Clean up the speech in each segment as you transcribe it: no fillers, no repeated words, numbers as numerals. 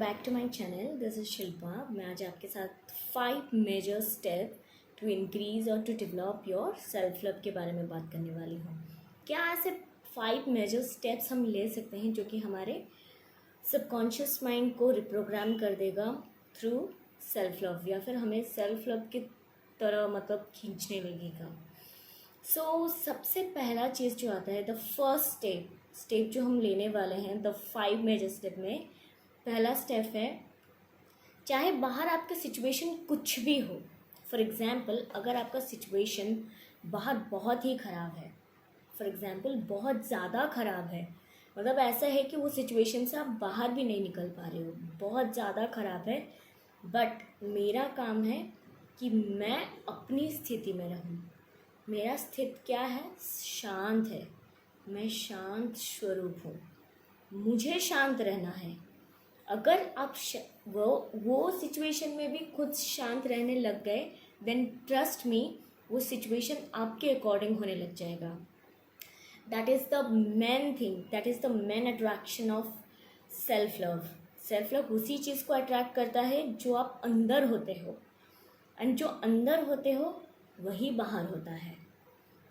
Back to my channel. This is Shilpa. मैं आज आपके साथ 5 मेजर स्टेप टू इंक्रीज़ और to develop yourself love के बारे में बात करने वाली हूँ। क्या ऐसे 5 मेजर स्टेप्स हम ले सकते हैं जो कि हमारे सबकॉन्शियस माइंड को रिप्रोग्राम कर देगा थ्रू सेल्फ लव, या फिर हमें सेल्फ लव की तरह मतलब खींचने लगेगा। सबसे पहला चीज़ जो आता है, द फर्स्ट स्टेप जो हम लेने वाले हैं द 5 मेजर स्टेप में, पहला स्टेप है, चाहे बाहर आपका सिचुएशन कुछ भी हो। फॉर एग्ज़ाम्पल, अगर आपका सिचुएशन बाहर बहुत ही ख़राब है, फॉर एग्ज़ाम्पल बहुत ज़्यादा ख़राब है, मतलब ऐसा है कि वो सिचुएशन से आप बाहर भी नहीं निकल पा रहे हो, बहुत ज़्यादा ख़राब है, बट मेरा काम है कि मैं अपनी स्थिति में रहूं। मेरा स्थिति क्या है? शांत है। मैं शांत स्वरूप हूँ, मुझे शांत रहना है। अगर आप वो सिचुएशन में भी खुद शांत रहने लग गए, देन ट्रस्ट मी, वो सिचुएशन आपके अकॉर्डिंग होने लग जाएगा। That is the main thing, that is the main attraction of self love. Self love उसी चीज़ को अट्रैक्ट करता है जो आप अंदर होते हो, एंड जो अंदर होते हो वही बाहर होता है।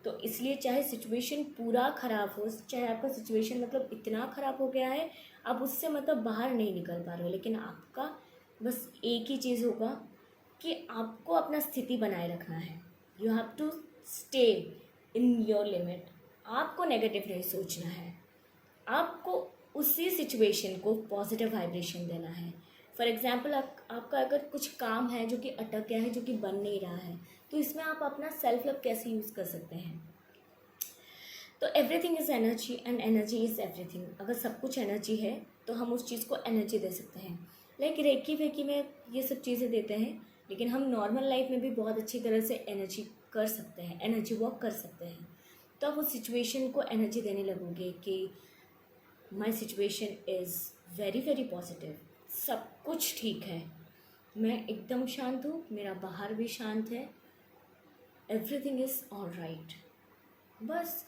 तो इसलिए चाहे सिचुएशन पूरा ख़राब हो, चाहे आपका सिचुएशन मतलब इतना ख़राब हो गया है आप उससे मतलब बाहर नहीं निकल पा रहे हो, लेकिन आपका बस एक ही चीज़ होगा कि आपको अपना स्थिति बनाए रखना है। You have to stay in your limit. आपको नेगेटिव नहीं सोचना है, आपको उसी सिचुएशन को पॉजिटिव वाइब्रेशन देना है। फॉर एग्ज़ाम्पल, आपका अगर कुछ काम है जो कि अटक गया है, जो कि बन नहीं रहा है, तो इसमें आप अपना सेल्फ लव कैसे यूज़ कर सकते हैं? तो everything is energy and energy is everything. अगर सब कुछ एनर्जी है तो हम उस चीज़ को एनर्जी दे सकते हैं। लाइक रेकी वेकी में ये सब चीज़ें देते हैं, लेकिन हम नॉर्मल लाइफ में भी बहुत अच्छी तरह से एनर्जी कर सकते हैं, एनर्जी वर्क कर सकते हैं। तो आप उस सिचुएशन को एनर्जी देने लगोगे कि my situation is very very positive, सब कुछ ठीक है, मैं एकदम शांत हूँ, मेरा बाहर भी शांत है, एवरीथिंग इज़ ऑल राइट। बस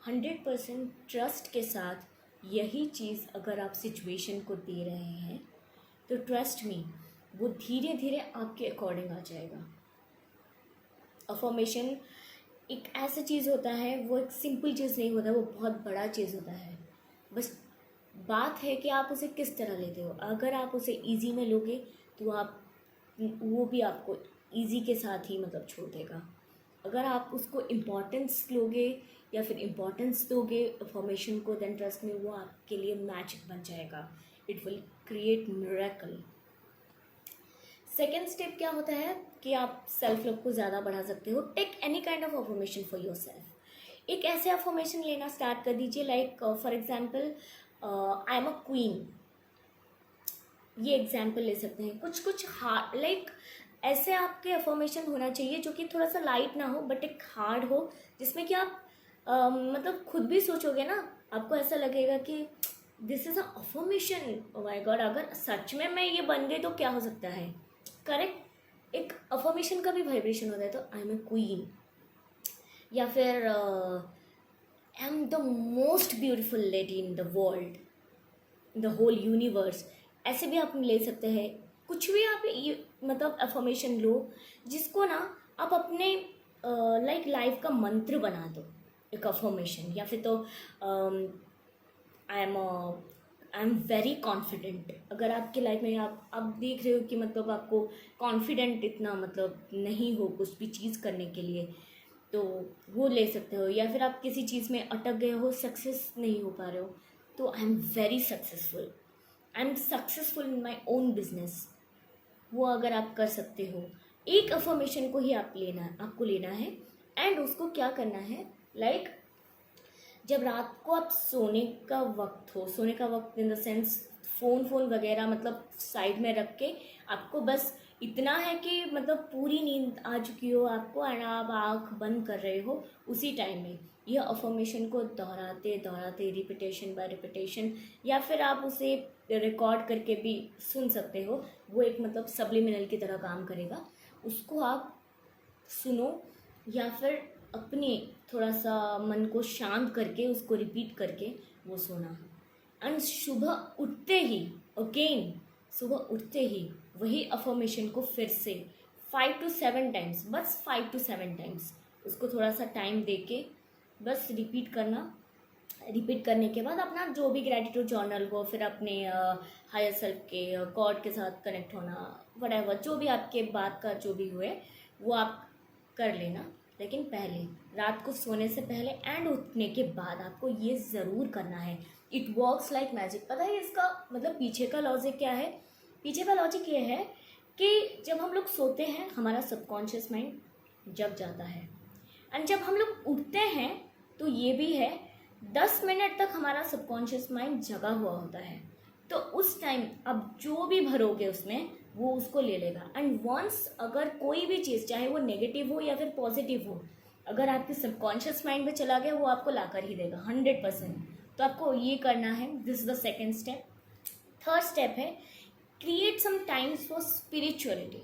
100% ट्रस्ट के साथ यही चीज़ अगर आप सिचुएशन को दे रहे हैं तो ट्रस्ट मी, वो धीरे धीरे आपके अकॉर्डिंग आ जाएगा। अफर्मेशन एक ऐसा चीज़ होता है, वो एक सिंपल चीज़ नहीं होता, वो बहुत बड़ा चीज़ होता है। बस बात है कि आप उसे किस तरह लेते हो। अगर आप उसे इजी में लोगे तो वो भी आपको इजी के साथ ही मतलब छोड़ देगा। अगर आप उसको इम्पोर्टेंस लोगे या फिर इम्पोर्टेंस दोगे अफर्मेशन को, देन ट्रस्ट में वो आपके लिए मैजिक बन जाएगा। It will create miracle. Second step क्या होता है कि आप सेल्फ लव को ज़्यादा बढ़ा सकते हो। Take any kind of affirmation for yourself. एक ऐसे अफर्मेशन लेना स्टार्ट कर दीजिए, like for example, I am a queen. ये एग्जाम्पल ले सकते हैं। कुछ हार्ड, लाइक ऐसे आपके अफर्मेशन होना चाहिए जो कि थोड़ा सा लाइट ना हो, बट एक हार्ड हो, जिसमें कि आप मतलब खुद भी सोचोगे ना, आपको ऐसा लगेगा कि this is a affirmation, oh my God, अगर सच में मैं ये बन गई तो क्या हो सकता है। करेक्ट। एक अफर्मेशन का भी वाइब्रेशन होता है। तो आई एम ए क्वीन, या फिर I am the most beautiful lady in the world, the whole universe, ऐसे भी आप ले सकते हैं। कुछ भी आप ये मतलब अफर्मेशन लो जिसको ना आप अपने लाइक लाइफ का मंत्र बना दो, एक अफर्मेशन। या फिर तो आई एम वेरी कॉन्फिडेंट। अगर आपकी लाइफ में आप देख रहे हो कि मतलब आपको कॉन्फिडेंट इतना मतलब नहीं हो कुछ भी चीज़ करने के लिए, तो वो ले सकते हो। या फिर आप किसी चीज़ में अटक गए हो, सक्सेस नहीं हो पा रहे हो, तो I am very successful, I am successful in my own business. वो अगर आप कर सकते हो, एक अफर्मेशन को ही आपको लेना है। एंड उसको क्या करना है, लाइक जब रात को आप सोने का वक्त इन द सेंस फ़ोन वगैरह मतलब साइड में रख के, आपको बस इतना है कि मतलब पूरी नींद आ चुकी हो आपको, एंड आप आँख बंद कर रहे हो, उसी टाइम में यह अफर्मेशन को दोहराते रिपीटेशन बाय रिपीटेशन, या फिर आप उसे रिकॉर्ड करके भी सुन सकते हो। वो एक मतलब सब्लिमिनल की तरह काम करेगा। उसको आप सुनो, या फिर अपने थोड़ा सा मन को शांत करके उसको रिपीट करके वो सोना। एंड सुबह उठते ही अगेन सुबह उठते ही वही अफर्मेशन को फिर से 5 to 7 टाइम्स, बस 5 to 7 टाइम्स उसको थोड़ा सा टाइम दे के बस रिपीट करना। रिपीट करने के बाद अपना जो भी ग्रेटिट्यूड जर्नल हो, फिर अपने हायर सेल्फ के गॉड के साथ कनेक्ट होना, वटेवर जो भी आपके बात का जो भी हुए वो आप कर लेना। लेकिन पहले रात को सोने से पहले एंड उठने के बाद आपको ये ज़रूर करना है। It works like magic. पता है इसका मतलब पीछे का लॉजिक क्या है? पीछे का लॉजिक ये है कि जब हम लोग सोते हैं हमारा सबकॉन्शियस माइंड जग जाता है, एंड जब हम लोग उठते हैं तो ये भी है 10 मिनट तक हमारा सबकॉन्शियस माइंड जगा हुआ होता है। तो उस टाइम अब जो भी भरोगे उसमें वो उसको ले लेगा। एंड वंस अगर कोई भी चीज़ चाहे वो नेगेटिव हो या फिर पॉजिटिव हो, अगर आपके सबकॉन्शियस माइंड में चला गया वो आपको ला कर ही देगा 100%। तो आपको ये करना है। This is the second step. Third step है create some times for spirituality.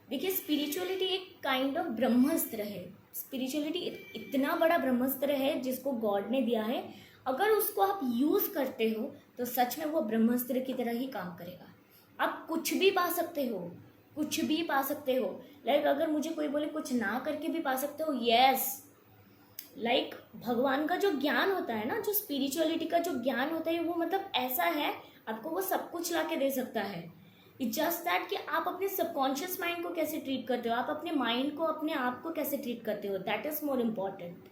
देखिए स्पिरिचुअलिटी एक काइंड ऑफ ब्रह्मास्त्र है। स्पिरिचुअलिटी इतना बड़ा ब्रह्मास्त्र है जिसको गॉड ने दिया है। अगर उसको आप यूज़ करते हो तो सच में वो ब्रह्मास्त्र की तरह ही काम करेगा। आप कुछ भी पा सकते हो, कुछ भी पा सकते हो। लाइक अगर मुझे कोई बोले कुछ ना करके भी पा सकते हो, यस। लाइक भगवान का जो ज्ञान होता है ना, जो स्पिरिचुअलिटी का जो ज्ञान होता है वो मतलब ऐसा है, आपको वो सब कुछ ला के दे सकता है। इट्स जस्ट दैट कि आप अपने सबकॉन्शियस माइंड को कैसे ट्रीट करते हो, आप अपने माइंड को, अपने आप को कैसे ट्रीट करते हो, दैट इज़ मोर इम्पॉर्टेंट।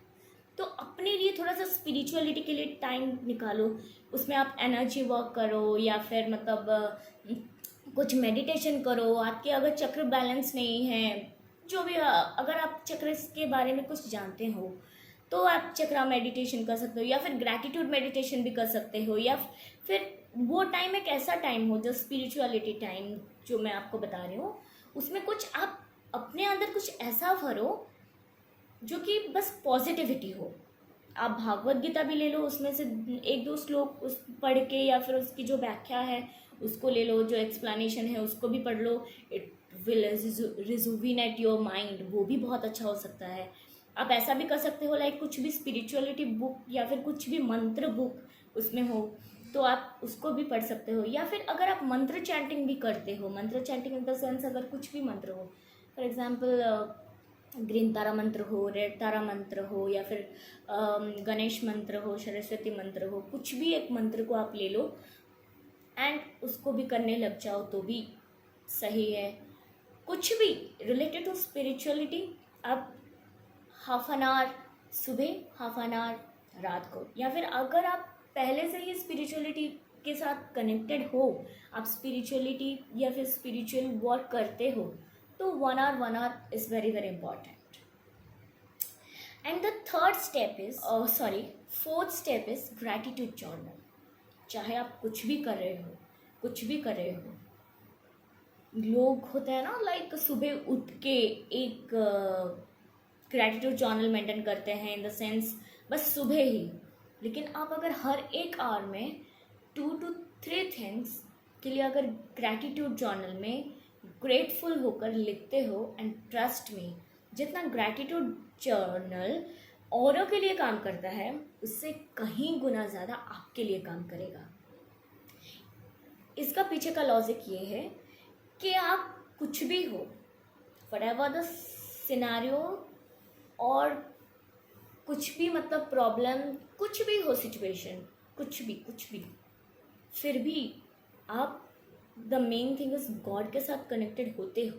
तो अपने लिए थोड़ा सा स्पिरिचुअलिटी के लिए टाइम निकालो। उसमें आप एनर्जी वर्क करो या फिर मतलब कुछ मेडिटेशन करो। आपके अगर चक्र बैलेंस नहीं है, जो भी अगर आप चक्र के बारे में कुछ जानते हो तो आप चक्रा मेडिटेशन कर सकते हो, या फिर ग्रैटिट्यूड मेडिटेशन भी कर सकते हो। या फिर वो टाइम एक ऐसा टाइम हो जो स्पिरिचुअलिटी टाइम जो मैं आपको बता रही हूँ, उसमें कुछ आप अपने अंदर कुछ ऐसा भरो जो कि बस पॉजिटिविटी हो। आप भागवत गीता भी ले लो, उसमें से एक दो श्लोक उस पढ़ के या फिर उसकी जो व्याख्या है उसको ले लो, जो एक्सप्लेनेशन है उसको भी पढ़ लो। It will rejuvenate your mind, वो भी बहुत अच्छा हो सकता है। आप ऐसा भी कर सकते हो लाइक कुछ भी स्पिरिचुअलिटी बुक या फिर कुछ भी मंत्र बुक उसमें हो तो आप उसको भी पढ़ सकते हो। या फिर अगर आप मंत्र चैंटिंग भी करते हो, मंत्र चैंटिंग इन द सेंस अगर कुछ भी मंत्र हो, फॉर एग्जांपल ग्रीन तारा मंत्र हो, रेड तारा मंत्र हो, या फिर गणेश मंत्र हो, सरस्वती मंत्र हो, कुछ भी एक मंत्र को आप ले लो एंड उसको भी करने लग जाओ तो भी सही है। कुछ भी रिलेटेड टू स्पिरिचुअलिटी आप हाफ एन आवर सुबह, हाफ एन आवर रात को, या फिर अगर आप पहले से ही स्पिरिचुअलिटी के साथ कनेक्टेड हो, आप स्पिरिचुअलिटी या फिर स्पिरिचुअल वर्क करते हो, तो 1 hour is very very important. And the third step is fourth step is gratitude journal. चाहे आप कुछ भी कर रहे हो, कुछ भी कर रहे हो, लोग होते हैं ना लाइक सुबह उठ के एक ग्रैटिट्यूड जर्नल मेंटेन करते हैं इन द सेंस बस सुबह ही। लेकिन आप अगर हर एक आवर में 2 to 3 थिंग्स के लिए अगर ग्रैटिट्यूड जर्नल में ग्रेटफुल होकर लिखते हो, एंड ट्रस्ट में जितना ग्रैटिट्यूड जर्नल औरों के लिए काम करता है उससे कहीं गुना ज़्यादा आपके लिए काम करेगा। इसका पीछे का लॉजिक ये है कि आप कुछ भी हो, व्हाटएवर द सिनेरियो, और कुछ भी मतलब प्रॉब्लम, कुछ भी हो सिचुएशन, कुछ भी, फिर भी आप the main thing is God के साथ कनेक्टेड होते हो।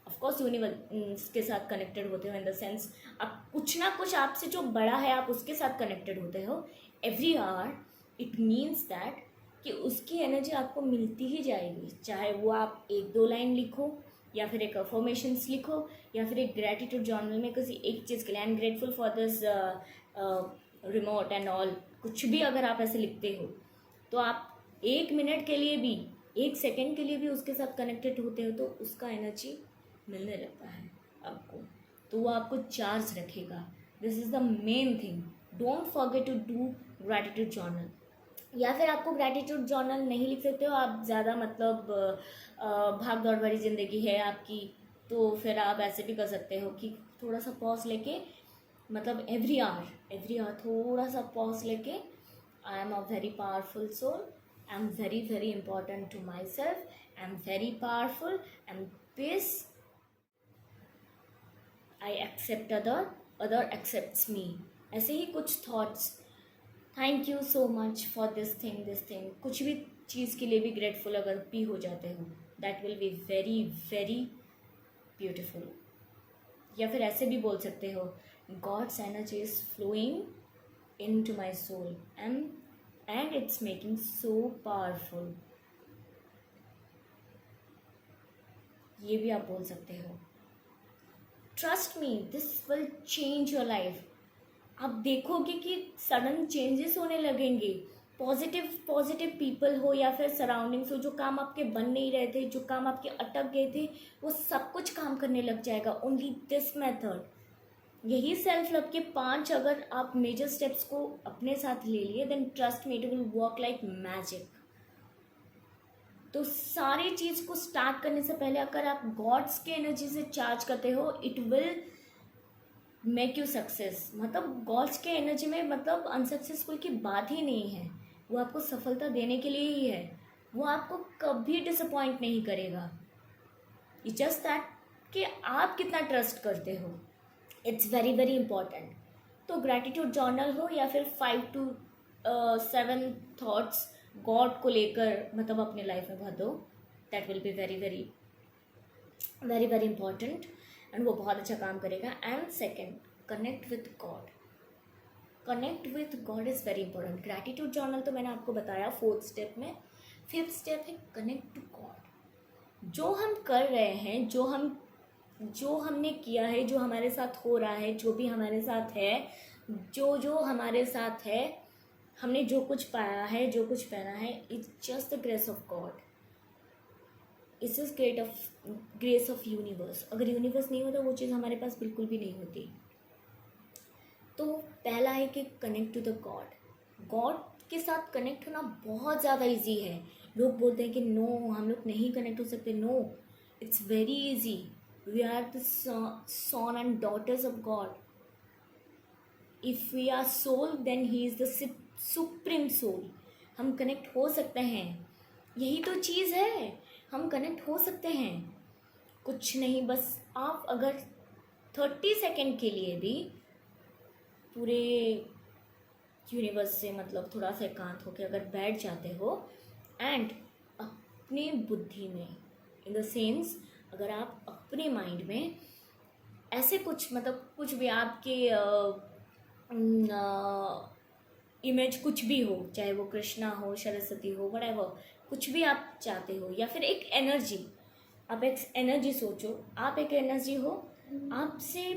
ऑफकोर्स यूनिवर्स के साथ कनेक्टेड होते हो इन द सेंस आप कुछ ना कुछ आपसे जो बड़ा है आप उसके साथ कनेक्टेड होते हो every hour. It means that कि उसकी एनर्जी आपको मिलती ही जाएगी, चाहे वो आप 1-2 लाइन लिखो या फिर एक अफर्मेशंस लिखो या फिर एक ग्रैटिट्यूड जर्नल में किसी एक चीज़ के लिए I am grateful for this remote and all, कुछ भी अगर आप ऐसे लिखते हो तो आप 1 मिनट के लिए भी, 1 सेकेंड के लिए भी उसके साथ कनेक्टेड होते हो तो उसका एनर्जी मिलने लगता है आपको, तो वो आपको चार्ज रखेगा। This is the main thing. Don't forget to do gratitude journal. या फिर आपको ग्रैटिट्यूड जर्नल नहीं लिख सकते हो, आप ज़्यादा मतलब भाग दौड़ भरी ज़िंदगी है आपकी, तो फिर आप ऐसे भी कर सकते हो कि थोड़ा सा पॉज लेके, मतलब एवरी आवर थोड़ा सा पॉज लेके, I am a very powerful soul, I am very very important to myself I am very powerful, I am peace, I accept other, other accepts me. ऐसे ही कुछ thoughts. Thank you so much for this thing. कुछ भी चीज़ के लिए भी grateful अगर भी हो जाते हो, that will be very very beautiful. या फिर ऐसे भी बोल सकते हो, god's energy is flowing into my soul and it's making so powerful. ये भी आप बोल सकते हो। Trust me, this will change your life. आप देखोगे कि सडन चेंजेस होने लगेंगे। पॉजिटिव पॉजिटिव पीपल हो या फिर सराउंडिंग्स हो, जो काम आपके बन नहीं रहे थे, जो काम आपके अटक गए थे, वो सब कुछ काम करने लग जाएगा। Only this method. यही सेल्फ लव के 5 अगर आप मेजर स्टेप्स को अपने साथ ले लिए, then trust me, it will work like magic. तो सारी चीज़ को स्टार्ट करने से पहले अगर आप गॉड्स के एनर्जी से चार्ज करते हो, it will make you success. मतलब गॉड्स के एनर्जी में मतलब अनसक्सेसफुल की बात ही नहीं है। वो आपको सफलता देने के लिए ही है। वो आपको कभी डिसअपॉइंट नहीं करेगा। इट्स जस्ट दैट कि आप कितना ट्रस्ट करते हो। It's very very important. तो ग्रैटिट्यूड जर्नल हो या फिर 5 to 7 थॉट्स गॉड को लेकर मतलब अपने लाइफ में भर दो, that will be very very very very important and वो बहुत अच्छा काम करेगा। And second, connect with God. Connect with God is very important. Gratitude journal तो मैंने आपको बताया 4th स्टेप में। 5th स्टेप है कनेक्ट टू गॉड। जो हम कर रहे हैं, जो हमने किया है, जो हमारे साथ हो रहा है, जो भी हमारे साथ है, जो हमारे साथ है, हमने जो कुछ पाया है, जो कुछ पहना है, it's just the grace of God. It's just grace of universe. अगर यूनिवर्स नहीं होता, वो चीज़ हमारे पास बिल्कुल भी नहीं होती। तो पहला है कि connect to the god. God के साथ कनेक्ट होना बहुत ज़्यादा इजी है। लोग बोलते हैं कि नो, हम लोग नहीं कनेक्ट हो सकते। No, it's very easy. We are the son and daughters of god. If we are soul, then he is the supreme soul. हम कनेक्ट हो सकते हैं। यही तो चीज़ है, हम कनेक्ट हो सकते हैं। कुछ नहीं, बस आप अगर 30 सेकेंड के लिए भी पूरे यूनिवर्स से मतलब थोड़ा सा एकांत होकर अगर बैठ जाते हो एंड अपने बुद्धि में, इन द सेंस अगर आप अपने माइंड में ऐसे कुछ मतलब कुछ भी आपके इमेज कुछ भी हो, चाहे वो कृष्णा हो, सरस्वती हो, व्हाटएवर, कुछ भी आप चाहते हो, या फिर एक एनर्जी, आप एक एनर्जी सोचो, आप एक एनर्जी हो, आपसे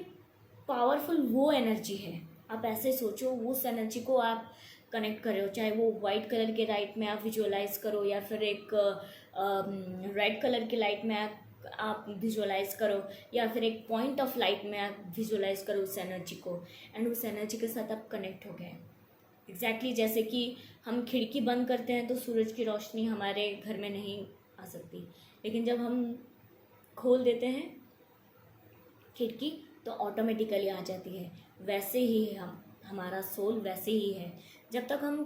पावरफुल वो एनर्जी है। आप ऐसे सोचो, उस एनर्जी को आप कनेक्ट करो, चाहे वो वाइट कलर के लाइट में आप विजुअलाइज करो या फिर एक रेड कलर की लाइट में आप विजुअलाइज करो या फिर एक पॉइंट ऑफ लाइट में आप विजुअलाइज करो उस एनर्जी को, एंड उस एनर्जी के साथ आप कनेक्ट हो गए। एग्जैक्टली जैसे कि हम खिड़की बंद करते हैं तो सूरज की रोशनी हमारे घर में नहीं आ सकती, लेकिन जब हम खोल देते हैं खिड़की तो ऑटोमेटिकली आ जाती है। वैसे ही है हमारा सोल, वैसे ही है। जब तक हम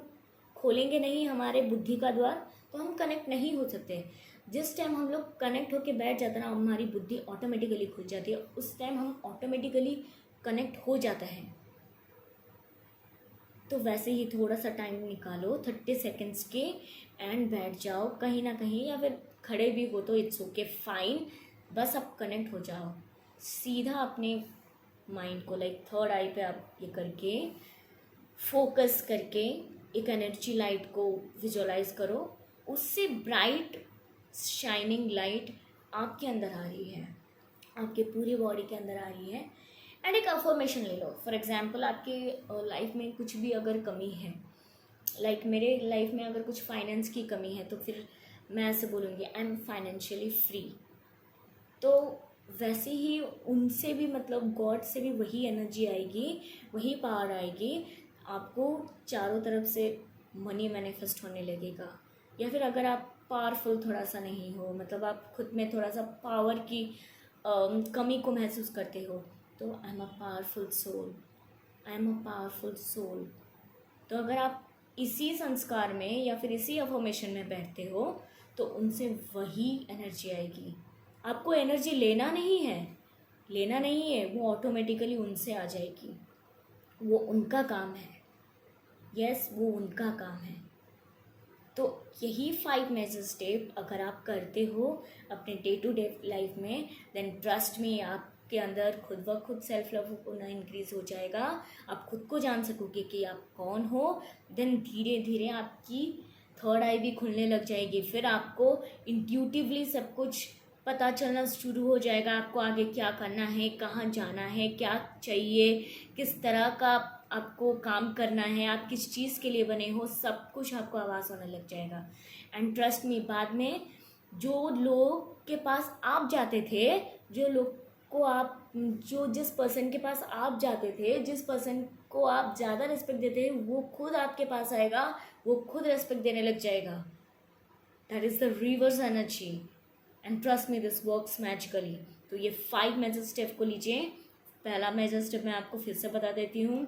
खोलेंगे नहीं हमारे बुद्धि का द्वार, तो हम कनेक्ट नहीं हो सकते। जिस टाइम हम लोग कनेक्ट होके बैठ जाते हैं ना, हमारी बुद्धि ऑटोमेटिकली खुल जाती है, उस टाइम हम ऑटोमेटिकली कनेक्ट हो जाता है। तो वैसे ही थोड़ा सा टाइम निकालो 30 सेकेंड्स के एंड बैठ जाओ कहीं ना कहीं, या फिर खड़े भी हो तो इट्स ओके, फाइन। बस आप कनेक्ट हो जाओ सीधा अपने माइंड को, लाइक थर्ड आई पे आप ये करके फोकस करके एक एनर्जी लाइट को विजुअलाइज करो। उससे ब्राइट शाइनिंग लाइट आपके अंदर आ रही है, आपके पूरी बॉडी के अंदर आ रही है। एंड एक अफर्मेशन ले लो। फॉर एग्जांपल आपके लाइफ में कुछ भी अगर कमी है, लाइक मेरे लाइफ में अगर कुछ फाइनेंस की कमी है, तो फिर मैं ऐसे बोलूँगी आई एम फाइनेंशियली फ्री। तो वैसे ही उनसे भी मतलब गॉड से भी वही एनर्जी आएगी, वही पावर आएगी, आपको चारों तरफ से मनी मैनिफेस्ट होने लगेगा। या फिर अगर आप पावरफुल थोड़ा सा नहीं हो, मतलब आप खुद में थोड़ा सा पावर की कमी को महसूस करते हो, तो I am a powerful soul, I am a powerful soul. तो अगर आप इसी संस्कार में या फिर इसी अफर्मेशन में बैठते हो, तो उनसे वही एनर्जी आएगी। आपको एनर्जी लेना नहीं है, वो ऑटोमेटिकली उनसे आ जाएगी। वो उनका काम है, यस वो उनका काम है। तो यही 5 मेजर स्टेप अगर आप करते हो अपने डे टू डे लाइफ में, देन ट्रस्ट में आपके अंदर खुद ब खुद सेल्फ लव होना इंक्रीज हो जाएगा। आप खुद को जान सकोगे कि आप कौन हो। देन धीरे धीरे आपकी थर्ड आई भी खुलने लग जाएगी। फिर आपको इंट्यूटिवली सब कुछ पता चलना शुरू हो जाएगा। आपको आगे क्या करना है, कहाँ जाना है, क्या चाहिए, किस तरह का आपको काम करना है, आप किस चीज़ के लिए बने हो, सब कुछ आपको आवाज़ होने लग जाएगा। एंड ट्रस्ट मी, बाद में जो लोग के पास आप जाते थे, जिस पर्सन के पास आप जाते थे, जिस पर्सन को आप ज़्यादा रिस्पेक्ट देते हैं, वो खुद आपके पास आएगा, वो खुद रिस्पेक्ट देने लग जाएगा। That is the reverse energy and trust me this works magically. तो ये 5 मेजर स्टेप को लीजिए। पहला मेजर स्टेप मैं आपको फिर से बता देती हूँ।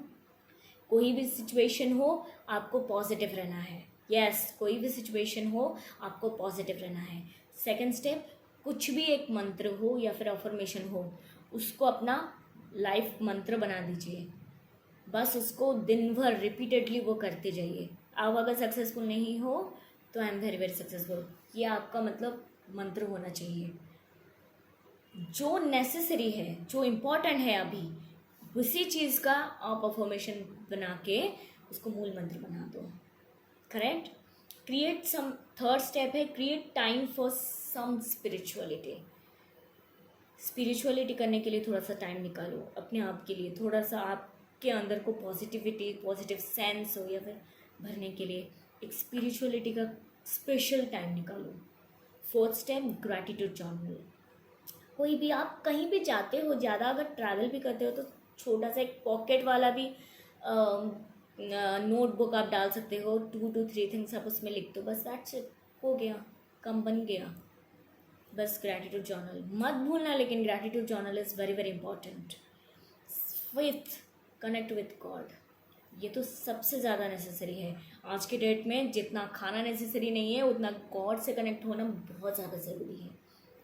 कोई भी सिचुएशन हो आपको पॉजिटिव रहना है। यस, कोई भी सिचुएशन हो आपको पॉजिटिव रहना है। सेकंड स्टेप, कुछ भी एक मंत्र हो या फिर अफर्मेशन हो, उसको अपना लाइफ मंत्र बना दीजिए। बस उसको दिन भर रिपीटेडली वो करते जाइए। आप अगर सक्सेसफुल नहीं हो तो I am very very successful, ये आपका मतलब मंत्र होना चाहिए। जो नेसेसरी है, जो इम्पोर्टेंट है अभी, उसी चीज़ का आप अफर्मेशन बना के उसको मूल मंत्र बना दो। Correct. Create some, third step है create time for some spirituality करने के लिए थोड़ा सा टाइम निकालो अपने आप के लिए। थोड़ा सा आपके अंदर को पॉजिटिविटी, पॉजिटिव सेंस हो या फिर भरने के लिए एक स्पिरिचुअलिटी का स्पेशल टाइम निकालो। Fourth step gratitude journal. कोई भी आप कहीं भी जाते हो, ज़्यादा अगर ट्रैवल भी करते हो तो छोटा सा एक पॉकेट वाला भी नोटबुक आप डाल सकते हो। 2 to 3 थिंग्स आप उसमें लिख दो, बस दैट्स इट, हो गया, कम बन गया। बस ग्रैटिट्यूड जर्नल मत भूलना, लेकिन gratitude journal is very very important. With connect with God, ये तो सबसे ज़्यादा नेसेसरी है आज के डेट में। जितना खाना नेसेसरी नहीं है, उतना गॉड से कनेक्ट होना बहुत ज़्यादा ज़रूरी है।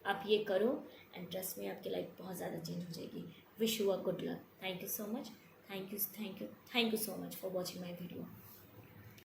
आप ये करो एंड ट्रस्ट में आपकी लाइफ बहुत ज़्यादा चेंज हो जाएगी। Wish you a good luck. Thank you so much, thank you so much for watching my video.